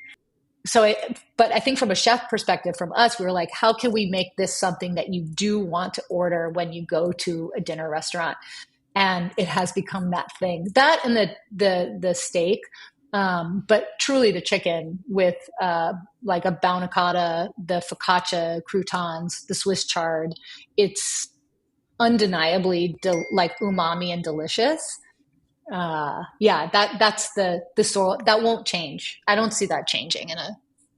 But I think from a chef perspective, from us, we were like, how can we make this something that you do want to order when you go to a dinner restaurant? And it has become that thing. That and the steak, but truly the chicken with like a baunicata, the focaccia croutons, the Swiss chard. It's undeniably like umami and delicious. Yeah, that's the soul that won't change. I don't see that changing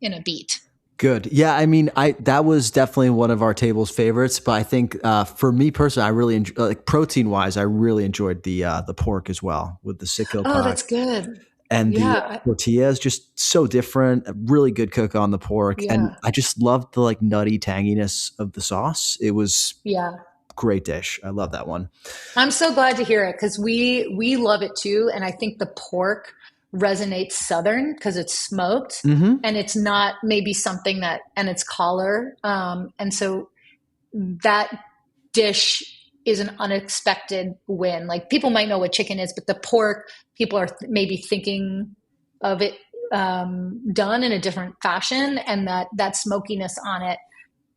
in a beat. Good. Yeah, I mean, that was definitely one of our table's favorites, but I think for me personally, I really enjoy, like protein wise, I really enjoyed the pork as well with the Sqirl Oh, pack that's good. and the Yeah, tortillas, just so different. A really good cook on the pork, and yeah, I just loved the like nutty tanginess of the sauce. It was yeah. great dish. I love that one. I'm so glad to hear it because we love it too, and I think the pork resonates Southern because it's smoked Hmm. and it's not maybe something that and it's collar, and so that dish is an unexpected win. Like people might know what chicken is, but the pork, people are maybe thinking of it done in a different fashion, and that smokiness on it,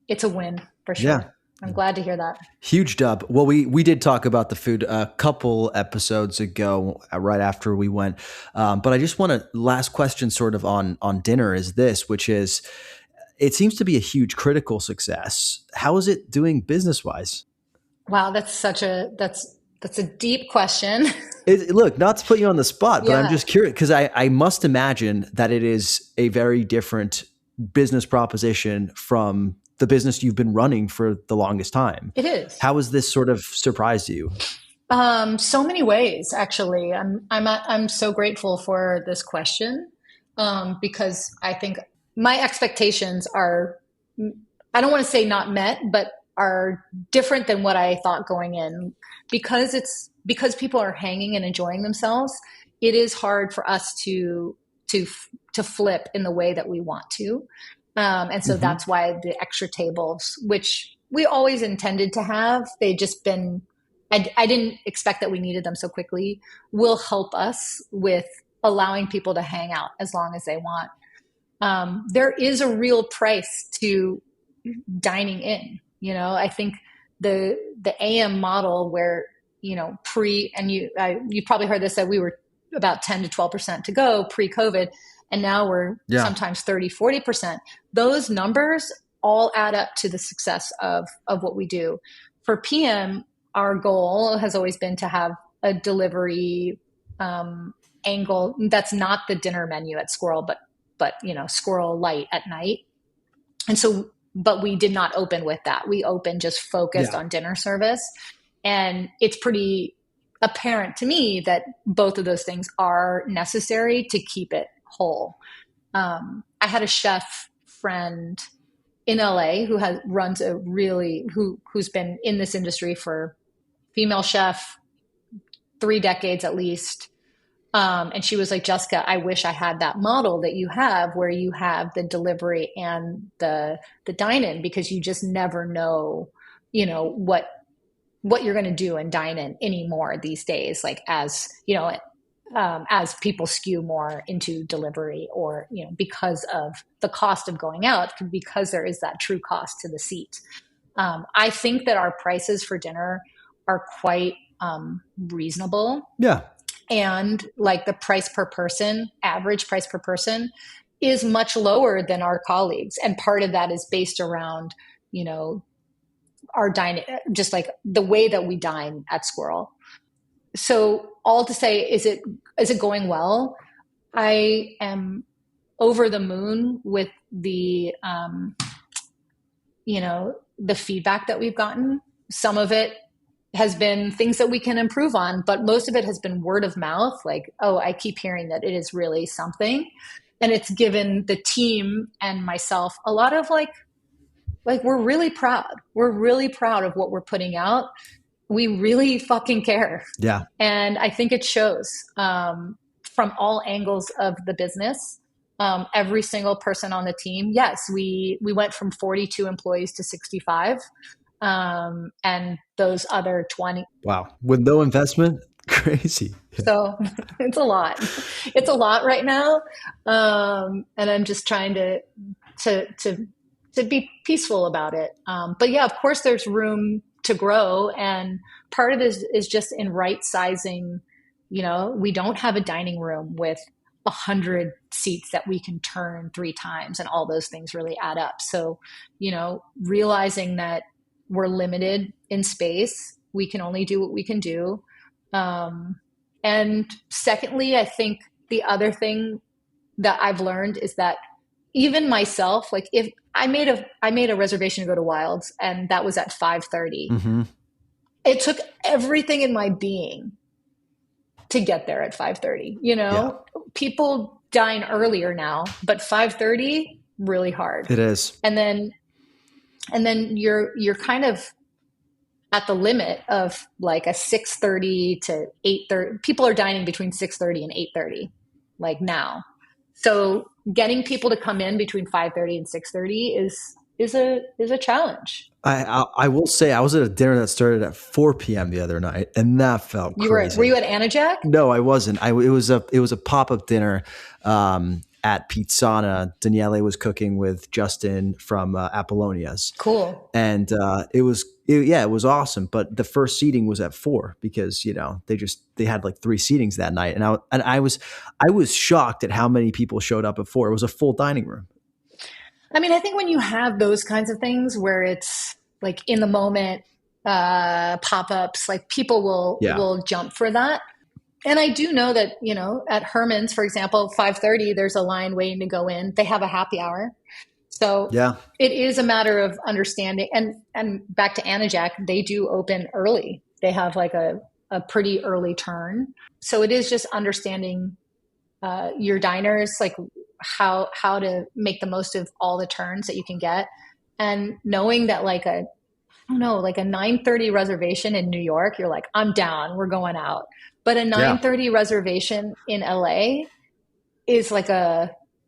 it's a win for Yeah. sure. I'm glad to hear that. Huge dub. Well, we did talk about the food a couple episodes ago, right after we went. But I just want to last question, sort of on dinner, is this, which is, it seems to be a huge critical success. How is it doing business wise? Wow, that's a deep question. Look, not to put you on the spot, but I'm Yeah, just curious because I must imagine that it is a very different business proposition from the business you've been running for the longest time. it is. How has this sort of surprised you? So many ways, actually. I'm so grateful for this question because I think my expectations are, I don't want to say not met, but are different than what I thought going in. Because people are hanging and enjoying themselves, it is hard for us to to flip in the way that we want to. And so Hmm. that's why the extra tables, which we always intended to have, they just been, I didn't expect that we needed them so quickly, will help us with allowing people to hang out as long as they want. There is a real price to dining in. I think the AM model where, and you probably heard this, that we were about 10 to 12% to go pre-COVID, and now we're Yeah. sometimes 30, 40%. Those numbers all add up to the success of what we do. For PM, our goal has always been to have a delivery angle that's not the dinner menu at Sqirl, but Sqirl light at night. And so, but we did not open with that. We opened just focused Yeah. on dinner service. And it's pretty apparent to me that both of those things are necessary to keep it whole. I had a chef friend in LA who runs who's been in this industry for, female chef, 3 decades at least. And she was like, Jessica, I wish I had that model that you have where you have the delivery and the dine-in, because you just never know, what you're going to do and dine in anymore these days. Like as people skew more into delivery, or, because of the cost of going out, because there is that true cost to the seat. I think that our prices for dinner are quite reasonable, Yeah. and like the price per person, average price per person, is much lower than our colleagues. And part of that is based around, our dining, just like the way that we dine at Sqirl. So all to say, is it going well? I am over the moon with the feedback that we've gotten. Some of it has been things that we can improve on, but most of it has been word of mouth. Like, oh, I keep hearing that it is really something. And it's given the team and myself a lot of like we're really proud. We're really proud of what we're putting out. We really fucking care. Yeah. And I think it shows from all angles of the business. Every single person on the team. Yes, we went from 42 employees to 65. And those other 20. Wow. With no investment? Crazy. So it's a lot. It's a lot right now. And I'm just trying to be peaceful about it. But yeah, of course there's room to grow. And part of this is just in right sizing. We don't have a dining room with 100 seats that we can turn 3 times, and all those things really add up. So, realizing that we're limited in space, we can only do what we can do. And secondly, I think the other thing that I've learned is that even myself, like if I made a reservation to go to Wilds, and that was at 5:30, Mm-hmm. it took everything in my being to get there at 5:30. Yeah. People dine earlier now, but 5:30 really hard. It is. And then you're kind of at the limit of like a 6:30 to 8:30. People are dining between 6:30 and 8:30 like now. So getting people to come in between 5:30 and 6:30 is a challenge. I will say I was at a dinner that started at 4 p.m. the other night, and that felt crazy. Were you at Anajac? No, I wasn't. It was a pop-up dinner at Pizzana. Daniele was cooking with Justin from Apollonia's. Cool. And it was awesome. But the first seating was at 4 because they had like 3 seatings that night, and I was shocked at how many people showed up at 4. It was a full dining room. I mean, I think when you have those kinds of things where it's like in the moment pop-ups, like people will jump for that. And I do know that, at Herman's, for example, 5:30, there's a line waiting to go in. They have a happy hour. So it is a matter of understanding. And back to Anajac, they do open early. They have like a pretty early turn. So it is just understanding your diners, like how to make the most of all the turns that you can get. And knowing that like a 9:30 reservation in New York, you're like, I'm down, we're going out. But a 9:30 reservation in LA is like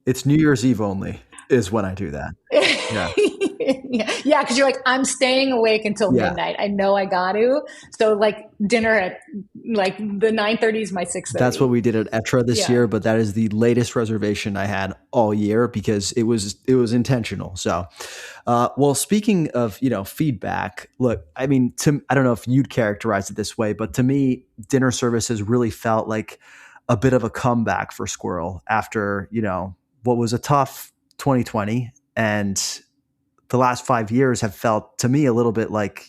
it's New Year's Eve only is when I do that. Yeah, because you're like, I'm staying awake until midnight. I know I got to. So like dinner at like the 9:30 is my 6:30. That's what we did at Etra this year, but that is the latest reservation I had all year because it was intentional. So, well, speaking of feedback, look, I mean, I don't know if you'd characterize it this way, but to me, dinner service has really felt like a bit of a comeback for Sqirl after what was a tough 2020, and the last 5 years have felt to me a little bit like,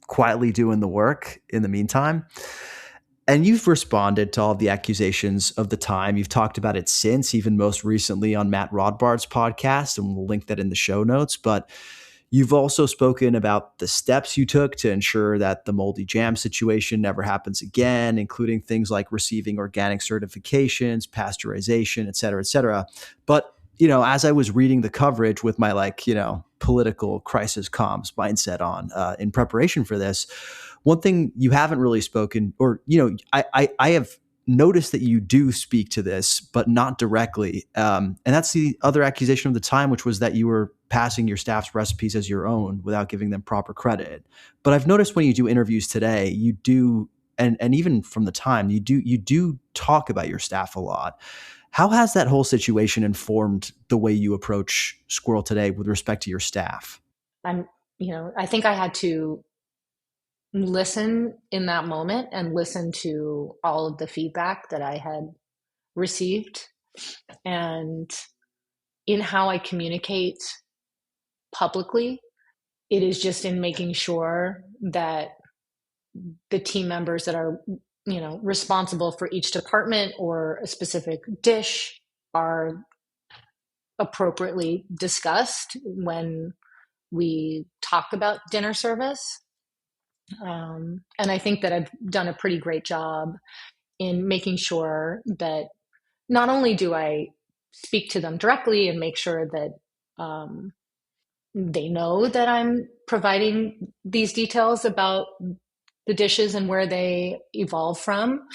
quietly doing the work in the meantime. And you've responded to all of the accusations of the time. You've talked about it since, even most recently on Matt Rodbard's podcast, and we'll link that in the show notes. But you've also spoken about the steps you took to ensure that the moldy jam situation never happens again, including things like receiving organic certifications, pasteurization, et cetera, et cetera. But as I was reading the coverage with my political crisis comms mindset on in preparation for this, one thing you haven't really spoken, or I have noticed that you do speak to this, but not directly. And that's the other accusation of the time, which was that you were passing your staff's recipes as your own without giving them proper credit. But I've noticed when you do interviews today, you do, and even from the time, you do talk about your staff a lot. How has that whole situation informed the way you approach Sqirl today with respect to your staff? I think I had to listen in that moment and listen to all of the feedback that I had received. And in how I communicate publicly. It is just in making sure that the team members that are, responsible for each department or a specific dish are appropriately discussed when we talk about dinner service. And I think that I've done a pretty great job in making sure that not only do I speak to them directly and make sure that they know that I'm providing these details about the dishes and where they evolve from,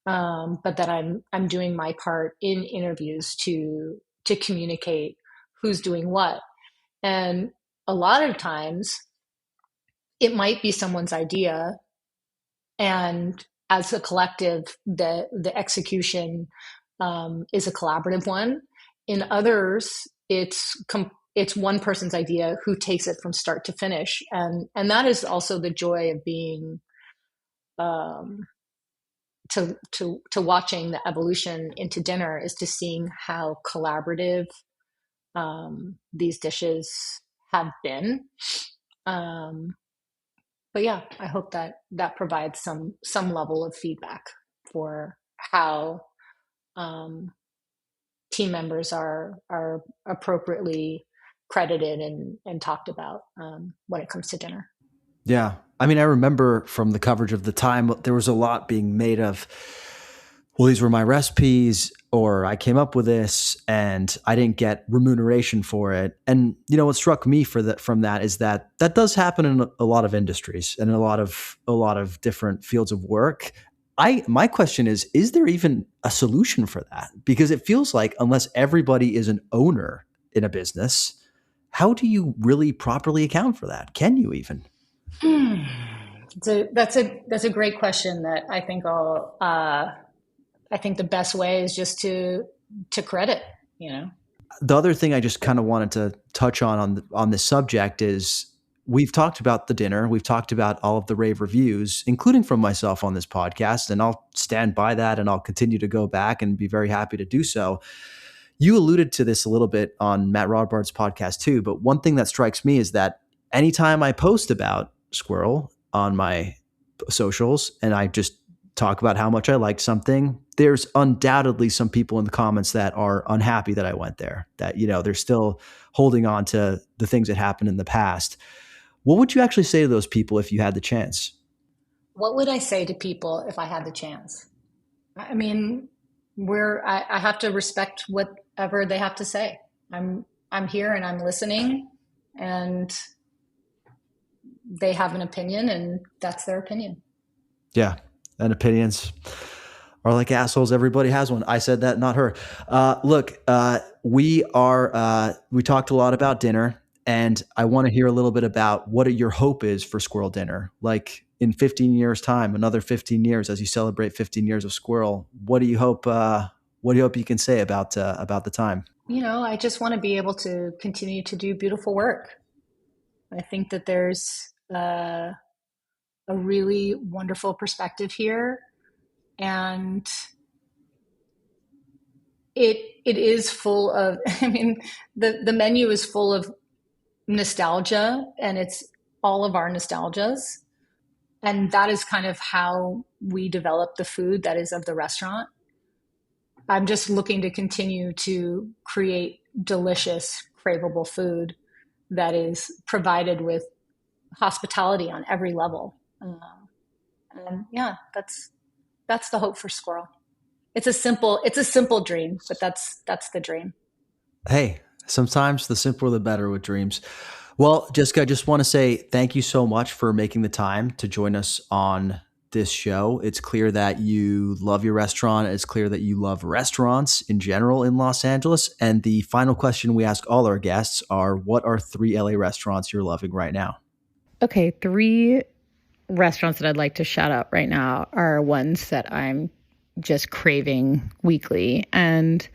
but that I'm doing my part in interviews to communicate who's doing what. And a lot of times it might be someone's idea, and as a collective, the execution is a collaborative one. In others, it's one person's idea who takes it from start to finish, and that is also the joy of being to watching the evolution into dinner, is to seeing how collaborative these dishes have been. But yeah, I hope that provides some level of feedback for how team members are appropriately credited and talked about when it comes to dinner. Yeah. I mean, I remember from the coverage of the time, there was a lot being made of, well, these were my recipes, or I came up with this and I didn't get remuneration for it. And, what struck me from that is that does happen in a lot of industries and a lot of different fields of work. My question is there even a solution for that? Because it feels like unless everybody is an owner in a business, how do you really properly account for that? Can you even? That's a great question that I think I think the best way is just to credit, The other thing I just kind of wanted to touch on this subject is, we've talked about the dinner. We've talked about all of the rave reviews, including from myself on this podcast, and I'll stand by that, and I'll continue to go back and be very happy to do so. You alluded to this a little bit on Matt Rodbard's podcast too, but one thing that strikes me is that anytime I post about Sqirl on my socials and I just talk about how much I liked something, there's undoubtedly some people in the comments that are unhappy that I went there, that, they're still holding on to the things that happened in the past. What would you actually say to those people if you had the chance? What would I say to people if I had the chance? I mean, I have to respect whatever they have to say. I'm here and I'm listening, and they have an opinion, and that's their opinion. Yeah. And opinions are like assholes. Everybody has one. I said that, not her. Look, we talked a lot about dinner, and I want to hear a little bit about what your hope is for Sqirl dinner. Like in 15 years time, another 15 years, as you celebrate 15 years of Sqirl, what do you hope you can say about the time? I just want to be able to continue to do beautiful work. I think that there's a really wonderful perspective here, and it is full of, the menu is full of nostalgia, and it's all of our nostalgias, and that is kind of how we develop the food that is of the restaurant. I'm just looking to continue to create delicious, craveable food that is provided with hospitality on every level. And yeah, that's the hope for Sqirl. It's a simple dream, but that's the dream. Hey, sometimes the simpler the better with dreams. Well, Jessica, I just want to say thank you so much for making the time to join us on this show. It's clear that you love your restaurant. It's clear that you love restaurants in general in Los Angeles. And the final question we ask all our guests are, what are 3 LA restaurants you're loving right now? Okay, 3 restaurants that I'd like to shout out right now are ones that I'm just craving weekly. And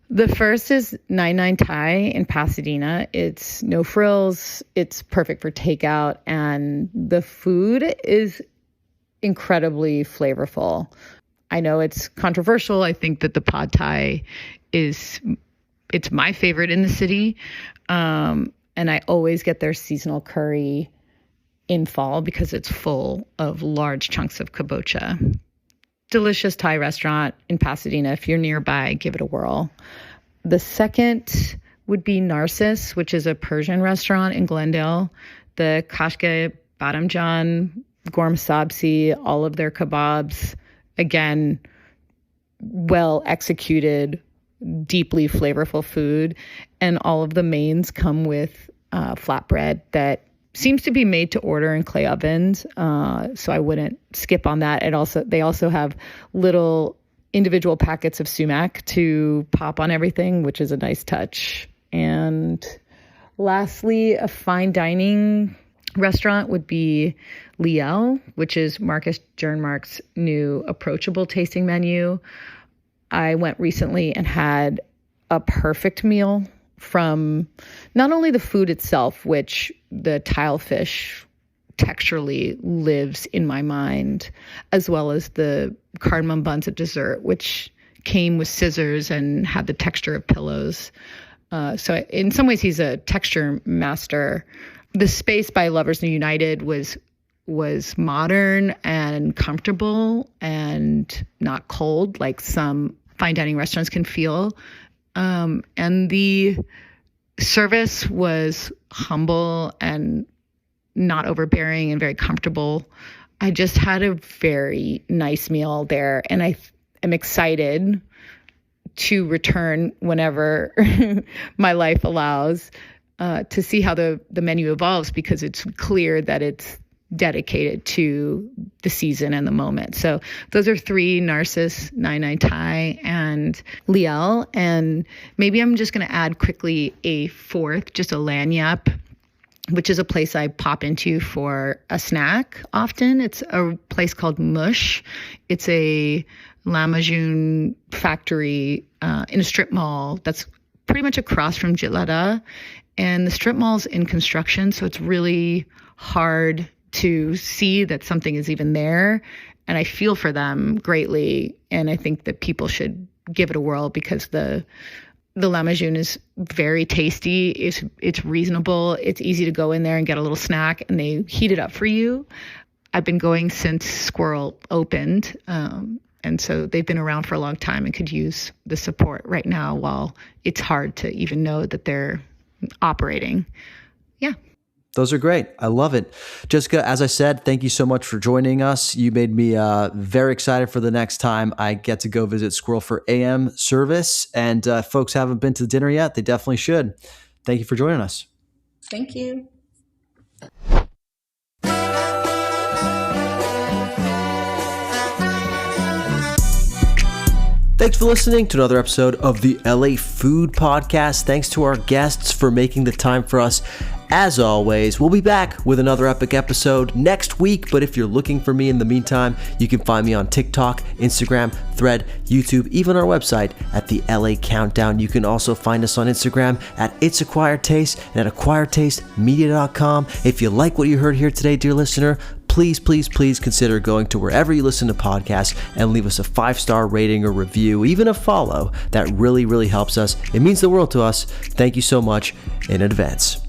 the first is 99 Thai in Pasadena. It's no frills. It's perfect for takeout. And the food is incredibly flavorful. I know it's controversial. I think that the pad thai is it's my favorite in the city. And I always get their seasonal curry in fall because it's full of large chunks of kabocha. Delicious Thai restaurant in Pasadena. If you're nearby, give it a whirl. The second would be Narcissus, which is a Persian restaurant in Glendale. The kashke, badamjan, gorm sabzi, all of their kebabs, again, well executed, deeply flavorful food. And all of the mains come with flatbread that seems to be made to order in clay ovens. So I wouldn't skip on that. They also have little individual packets of sumac to pop on everything, which is a nice touch. And lastly, a fine dining restaurant would be Liel, which is Marcus Jernmark's new approachable tasting menu. I went recently and had a perfect meal from not only the food itself, which the tilefish texturally lives in my mind, as well as the cardamom buns at dessert, which came with scissors and had the texture of pillows. So in some ways, he's a texture master. The space by Lovers United was modern and comfortable and not cold like some fine dining restaurants can feel. And the service was humble and not overbearing and very comfortable. I just had a very nice meal there, and I am excited to return whenever my life allows, to see how the menu evolves, because it's clear that it's dedicated to the season and the moment. So those are three: Narcissus, 99 Thai, and Liel. And maybe I'm just going to add quickly a fourth, just a lanyap, which is a place I pop into for a snack often. It's a place called Mush. It's a Lamajun factory in a strip mall that's pretty much across from Jitlada. And the strip mall's in construction, so it's really hard to see that something is even there. And I feel for them greatly. And I think that people should give it a whirl, because the Lamajun is very tasty. It's reasonable. It's easy to go in there and get a little snack, and they heat it up for you. I've been going since Sqirl opened. And so they've been around for a long time and could use the support right now while it's hard to even know that they're operating. Yeah. Those are great. I love it. Jessica, as I said, thank you so much for joining us. You made me very excited for the next time I get to go visit Sqirl for AM service. And if folks haven't been to dinner yet, they definitely should. Thank you for joining us. Thank you. Thanks for listening to another episode of the LA Food Podcast. Thanks to our guests for making the time for us. As always, we'll be back with another epic episode next week. But if you're looking for me in the meantime, you can find me on TikTok, Instagram, Thread, YouTube, even our website at the LA Countdown. You can also find us on Instagram at It's Acquired Taste and at acquiredtastemedia.com. If you like what you heard here today, dear listener, please consider going to wherever you listen to podcasts and leave us a 5-star rating or review, even a follow. That really helps us. It means the world to us. Thank you so much in advance.